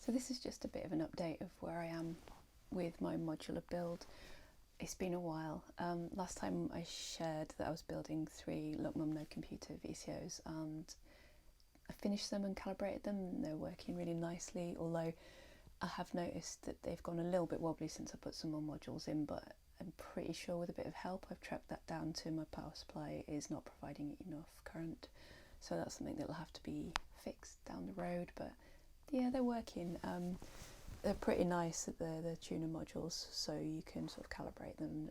So this is just a bit of an update of where I am with my modular build. It's been a while. Last time I shared that I was building 3 Lockmum No Computer VCOs, and I finished them and calibrated them, and they're working really nicely, although I have noticed that they've gone a little bit wobbly since I put some more modules in, but I'm pretty sure with a bit of help I've tracked that down to my power supply is not providing enough current, so that's something that'll have to be fixed down the road. But yeah, they're working. They're pretty nice at the tuner modules, so you can sort of calibrate them.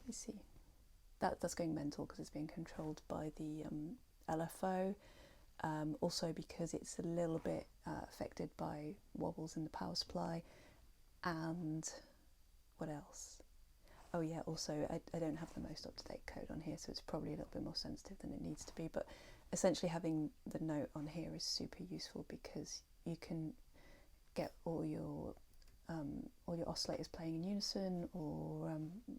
Let's see, that's going mental because it's being controlled by the LFO. Also because it's a little bit affected by wobbles in the power supply. And what else? Oh yeah, also I don't have the most up-to-date code on here, so it's probably a little bit more sensitive than it needs to be, but essentially having the note on here is super useful because you can get all your oscillators playing in unison, or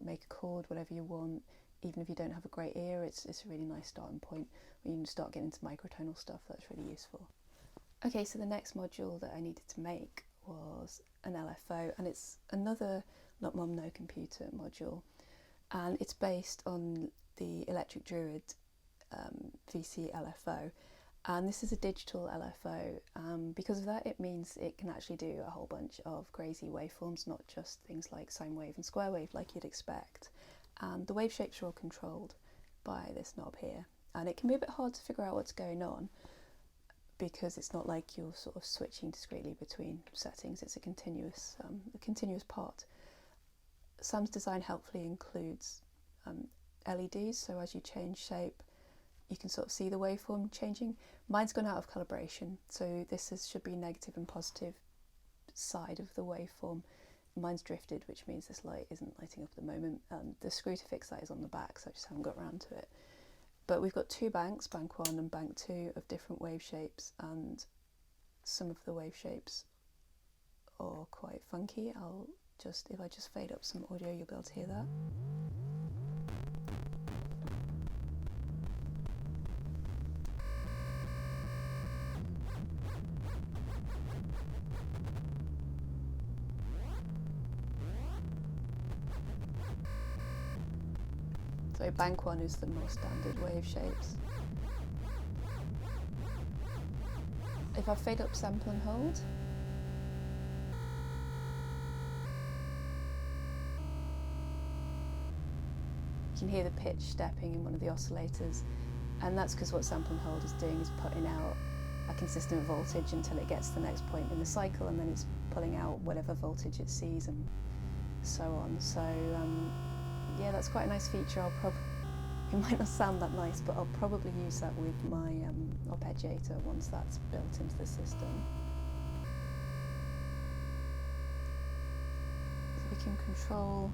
make a chord, whatever you want. Even if you don't have a great ear, it's a really nice starting point where you can start getting into microtonal stuff. That's really useful. Okay, so the next module that I needed to make was an LFO, and it's another Lockmum No Computer module, and it's based on the Electric Druid VC LFO, and this is a digital LFO. Because of that, it means it can actually do a whole bunch of crazy waveforms, not just things like sine wave and square wave like you'd expect. And the wave shapes are all controlled by this knob here, and it can be a bit hard to figure out what's going on because it's not like you're sort of switching discretely between settings. It's a continuous part. Sam's design helpfully includes LEDs, so as you change shape you can sort of see the waveform changing. Mine's gone out of calibration, so this should be negative and positive side of the waveform. Mine's drifted, which means this light isn't lighting up at the moment. The screw to fix that is on the back, so I just haven't got around to it. But we've got 2 banks, bank 1 and bank 2, of different wave shapes, and some of the wave shapes are quite funky. If I just fade up some audio, you'll be able to hear that. So bank 1 is the more standard wave shapes. If I fade up sample and hold, you can hear the pitch stepping in one of the oscillators, and that's because what sample and hold is doing is putting out a consistent voltage until it gets to the next point in the cycle, and then it's pulling out whatever voltage it sees and so on. So yeah, that's quite a nice feature. It might not sound that nice, but I'll probably use that with my arpeggiator once that's built into the system. So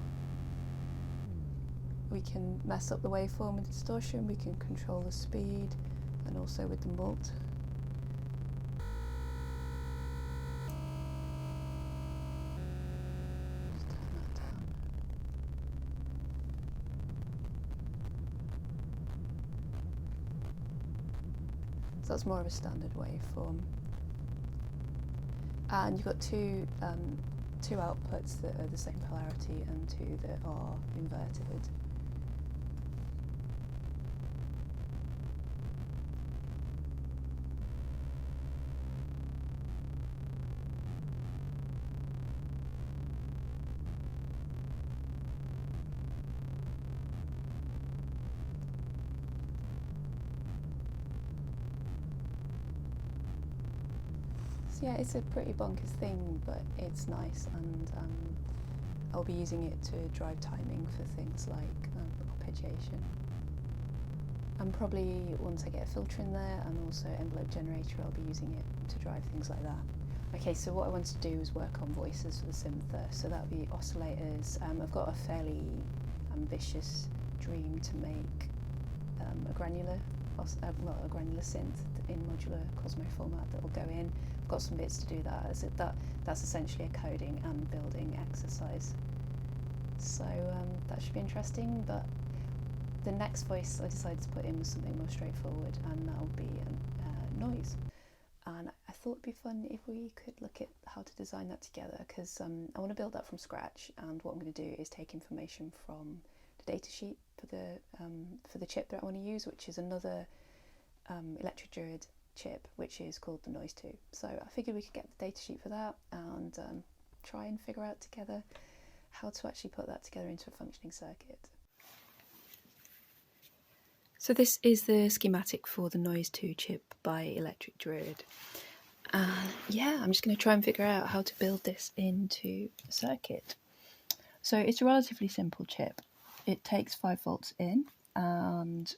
we can mess up the waveform with distortion, we can control the speed, and also with the mult. So that's more of a standard waveform. And you've got two outputs that are the same polarity and 2 that are inverted. Yeah, it's a pretty bonkers thing, but it's nice, and I'll be using it to drive timing for things like arpeggiation. And probably once I get a filter in there and also envelope generator, I'll be using it to drive things like that. Okay, so what I want to do is work on voices for the synth, so that would be oscillators. I've got a fairly ambitious dream to make a granular synth in modular Kosmo format that will go in. I've got some bits to do that. That's essentially a coding and building exercise. So that should be interesting, but the next voice I decided to put in was something more straightforward, and that will be noise. And I thought it'd be fun if we could look at how to design that together, because I want to build that from scratch, and what I'm going to do is take information from the datasheet for the chip that I want to use, which is another electric Druid chip, which is called the Noise 2. So I figured we could get the datasheet for that and try and figure out together how to actually put that together into a functioning circuit. So this is the schematic for the Noise 2 chip by Electric Druid. Yeah, I'm just going to try and figure out how to build this into a circuit. So it's a relatively simple chip. It takes 5 volts in, and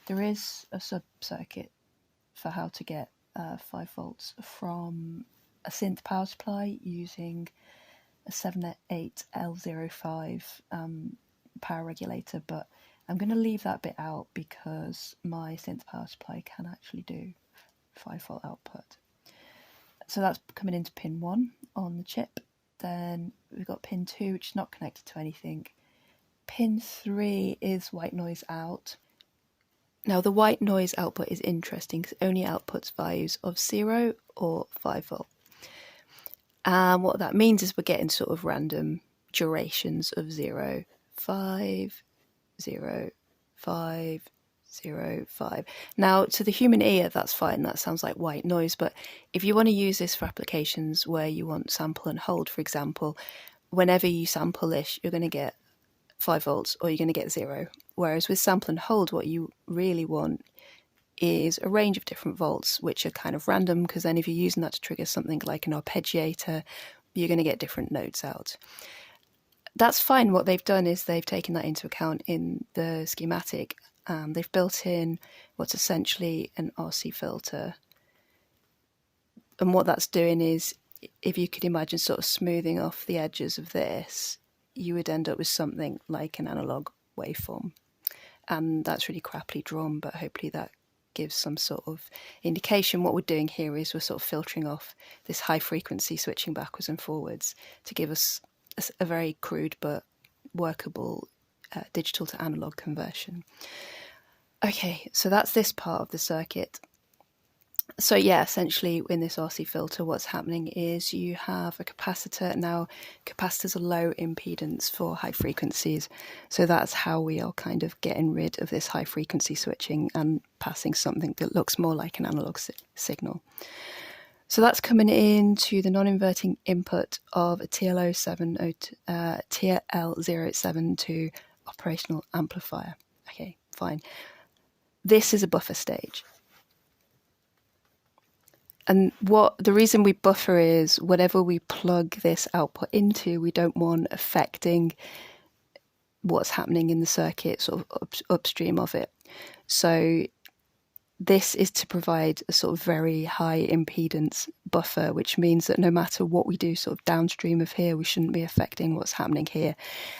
there is a sub-circuit for how to get 5 volts from a synth power supply using a 78L05 power regulator, but I'm going to leave that bit out because my synth power supply can actually do 5 volt output. So that's coming into pin 1 on the chip. Then we've got pin 2, which is not connected to anything. Pin 3 is white noise out. Now the white noise output is interesting because it only outputs values of 0 or 5 volt. And what that means is we're getting sort of random durations of 0, 5, 0, 5, 0, 5. Now, to the human ear, that's fine. That sounds like white noise. But if you want to use this for applications where you want sample and hold, for example, whenever you sample this, you're going to get 5 volts or you're going to get 0. Whereas with sample and hold, what you really want is a range of different volts, which are kind of random, because then if you're using that to trigger something like an arpeggiator, you're going to get different notes out. That's fine. What they've done is they've taken that into account in the schematic. They've built in what's essentially an RC filter. And what that's doing is, if you could imagine sort of smoothing off the edges of this, you would end up with something like an analog waveform. And that's really crappily drawn, but hopefully that gives some sort of indication. What we're doing here is we're sort of filtering off this high frequency switching backwards and forwards to give us a very crude but workable digital to analog conversion. Okay, so that's this part of the circuit. So yeah, essentially in this RC filter, what's happening is you have a capacitor. Now, capacitors are low impedance for high frequencies. So that's how we are kind of getting rid of this high frequency switching and passing something that looks more like an analog signal. So that's coming into the non-inverting input of a TL072 operational amplifier. Okay, fine. This is a buffer stage. And the reason we buffer is whatever we plug this output into, we don't want affecting what's happening in the circuit sort of upstream of it. So this is to provide a sort of very high impedance buffer, which means that no matter what we do sort of downstream of here, we shouldn't be affecting what's happening here.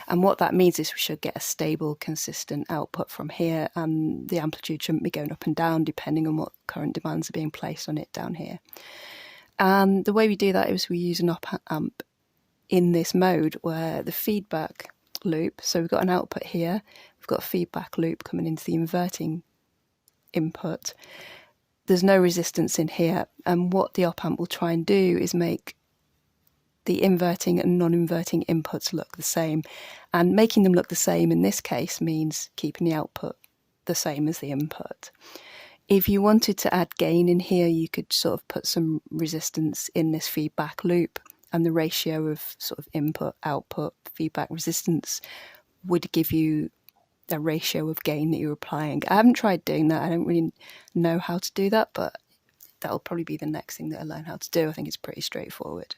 And what that means is we should get a stable, consistent output from here, and the amplitude shouldn't be going up and down depending on what current demands are being placed on it down here. And the way we do that is we use an op-amp in this mode where the feedback loop, so we've got an output here, we've got a feedback loop coming into the inverting input. There's no resistance in here, and what the op-amp will try and do is make the inverting and non-inverting inputs look the same, and making them look the same in this case means keeping the output the same as the input. If you wanted to add gain in here, you could sort of put some resistance in this feedback loop, and the ratio of sort of input, output, feedback resistance would give you the ratio of gain that you're applying. I haven't tried doing that. I don't really know how to do that, but that'll probably be the next thing that I learn how to do. I think it's pretty straightforward.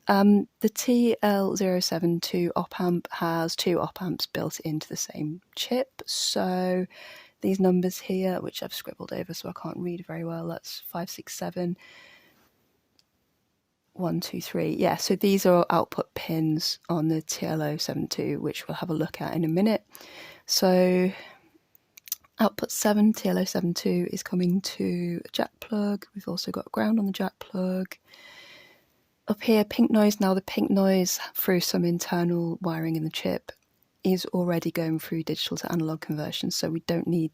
The TL072 op-amp has 2 op-amps built into the same chip. So these numbers here, which I've scribbled over so I can't read very well, that's 5, 6, 7, 1, 2, 3. Yeah, so these are output pins on the TL072, which we'll have a look at in a minute. So output 7, TL072, is coming to a jack plug. We've also got ground on the jack plug. Up here, pink noise. Now the pink noise, through some internal wiring in the chip, is already going through digital to analog conversion, so we don't need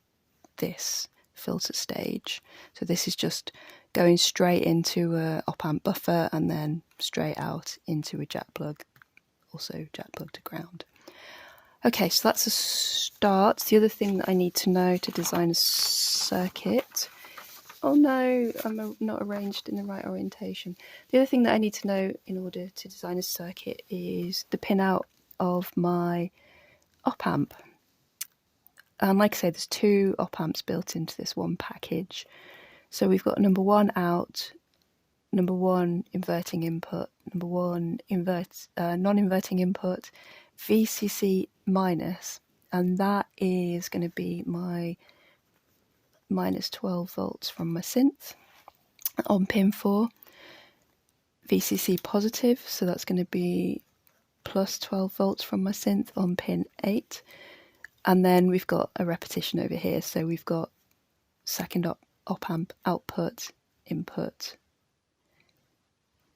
this filter stage. So this is just going straight into a op-amp buffer and then straight out into a jack plug, also jack plug to ground. Okay, so that's a start. The other thing that I need to know to design a circuit... Oh no, I'm not arranged in the right orientation. The other thing that I need to know in order to design a circuit is the pin out of my op-amp. And like I say, there's 2 op-amps built into this one package. So we've got number 1 out, number 1 inverting input, number 1 non-inverting input, VCC minus, and that is going to be my minus 12 volts from my synth on pin 4. VCC positive, so that's going to be plus 12 volts from my synth on pin 8. And then we've got a repetition over here, so we've got second op-amp output, input,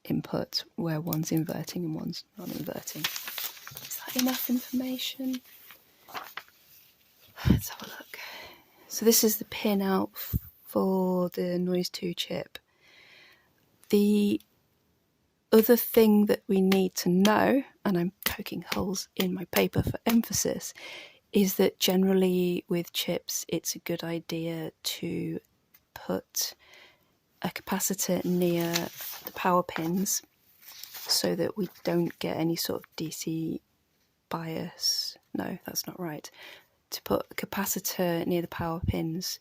input, where one's inverting and one's non-inverting. Is that enough information? Let's have a look. So this is the pin out for the Noise 2 chip. The other thing that we need to know, and I'm poking holes in my paper for emphasis, is that generally with chips it's a good idea to put a capacitor near the power pins so that we don't get any sort of DC bias. No, that's not right. To put a capacitor near the power pins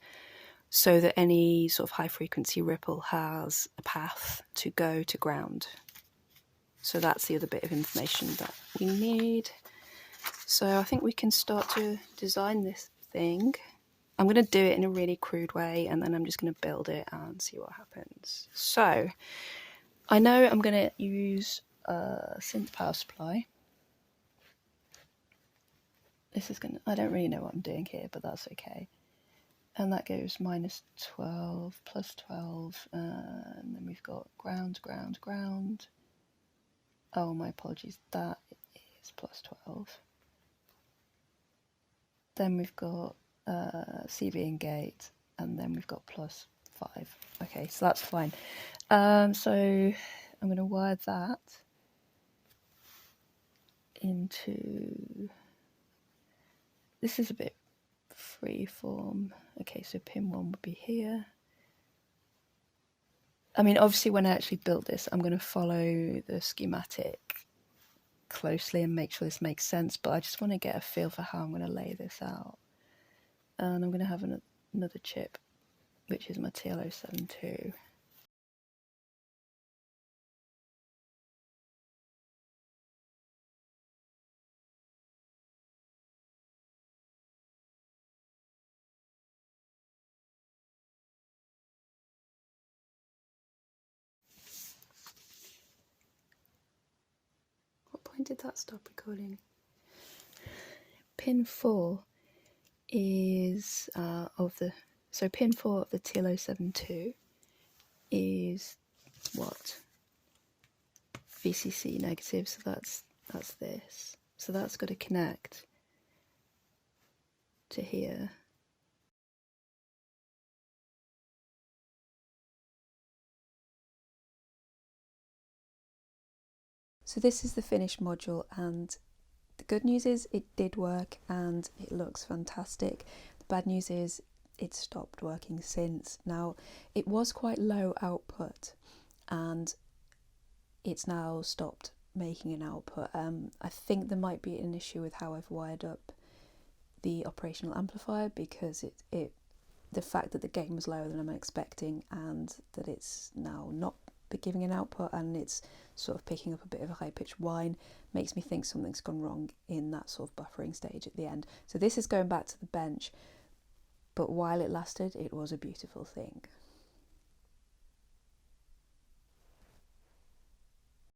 so that any sort of high frequency ripple has a path to go to ground. So that's the other bit of information that we need. So I think we can start to design this thing. I'm going to do it in a really crude way and then I'm just going to build it and see what happens. So I know I'm going to use a synth power supply. This is going to, I don't really know what I'm doing here, but that's okay. And that goes minus 12, plus 12, and then we've got ground, ground, ground. Oh, my apologies, that is plus 12. Then we've got CV and gate, and then we've got plus 5. Okay, so that's fine. So I'm going to wire that into... This is a bit free form. Okay, so pin 1 would be here. I mean, obviously when I actually built this, I'm going to follow the schematic closely and make sure this makes sense, but I just want to get a feel for how I'm going to lay this out. And I'm going to have another chip, which is my TL072. What point did that stop recording? Pin 4 is pin 4 of the TL072 is what? VCC negative, so that's this. So that's got to connect to here. So this is the finished module, and the good news is it did work and it looks fantastic. The bad news is it stopped working since. Now, it was quite low output and it's now stopped making an output. I think there might be an issue with how I've wired up the operational amplifier, because the fact that the gain was lower than I'm expecting and that it's now not giving an output and it's sort of picking up a bit of a high-pitched whine makes me think something's gone wrong in that sort of buffering stage at the end. So this is going back to the bench, but while it lasted, it was a beautiful thing.